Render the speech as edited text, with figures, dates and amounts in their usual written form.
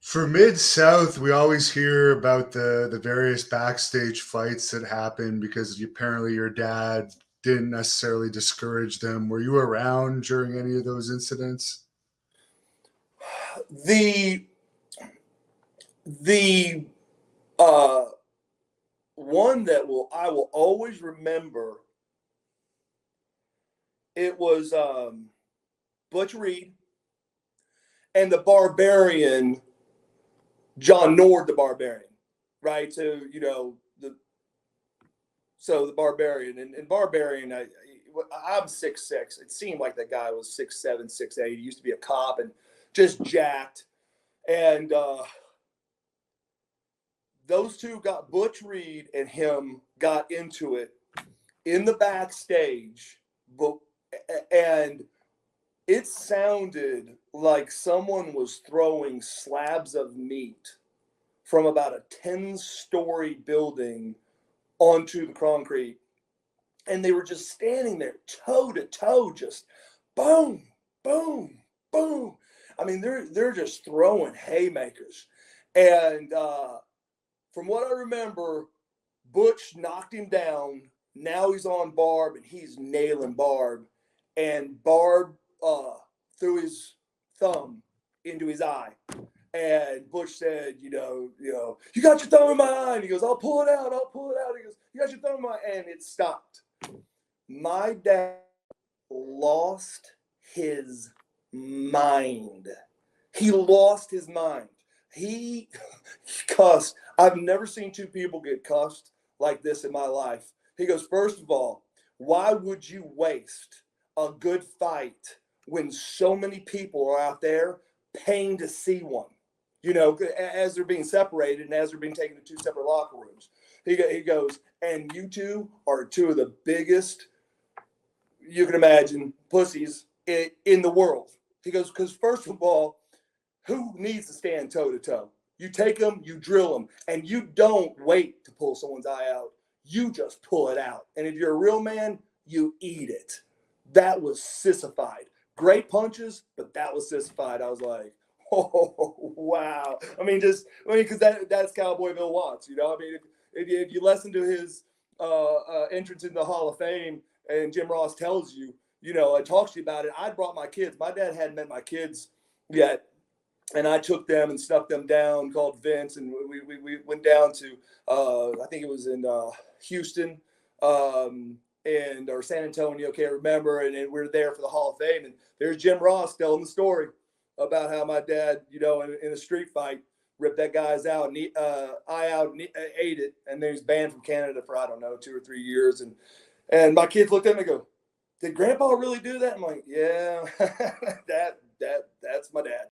For Mid South, we always hear about the various backstage fights that happen because apparently your dad didn't necessarily discourage them. Were you around during any of those incidents? The the uh, one that will I will always remember. It was Butch Reed and the Barbarian, John Nord, the Barbarian, right? So the Barbarian and Barbarian. I'm 6'6". It seemed like that guy was 6'7", 6'8". He used to be a cop and just jacked. And those two got Butch Reed and him got into it in the backstage, but and it sounded like someone was throwing slabs of meat from about a 10-story building onto the concrete, and they were just standing there toe to toe, just boom, boom, boom. I mean, they're just throwing haymakers, and from what I remember, Butch knocked him down. Now he's on Barb, and he's nailing Barb, and Barb threw his thumb into his eye. And Butch said, you got your thumb in my eye. And he goes, I'll pull it out. I'll pull it out. He goes, you got your thumb in my eye. And it stopped. My dad lost his mind. He lost his mind. He cussed. I've never seen two people get cussed like this in my life. He goes, first of all, why would you waste a good fight when so many people are out there paying to see one? As they're being separated and as they're being taken to two separate locker rooms. He goes, and you two are two of the biggest, you can imagine, pussies in the world. He goes, because first of all, who needs to stand toe to toe? You take them, you drill them, and you don't wait to pull someone's eye out. You just pull it out. And if you're a real man, you eat it. That was sissified. Great punches, but that was sissified. I was like, oh, wow. Because that's Cowboy Bill Watts. If you listen to his entrance in the Hall of Fame, and Jim Ross tells you, and talks to you about it. I brought my kids. My dad hadn't met my kids yet, and I took them and snuck them down. Called Vince, and we went down to I think it was in Houston. Or San Antonio, can't remember, and we were there for the Hall of Fame, and there's Jim Ross telling the story about how my dad, in a street fight, ripped that guy's eye out and ate it, and then he was banned from Canada for, I don't know, 2 or 3 years, and my kids looked at me and go, did Grandpa really do that? I'm like, yeah, that's my dad.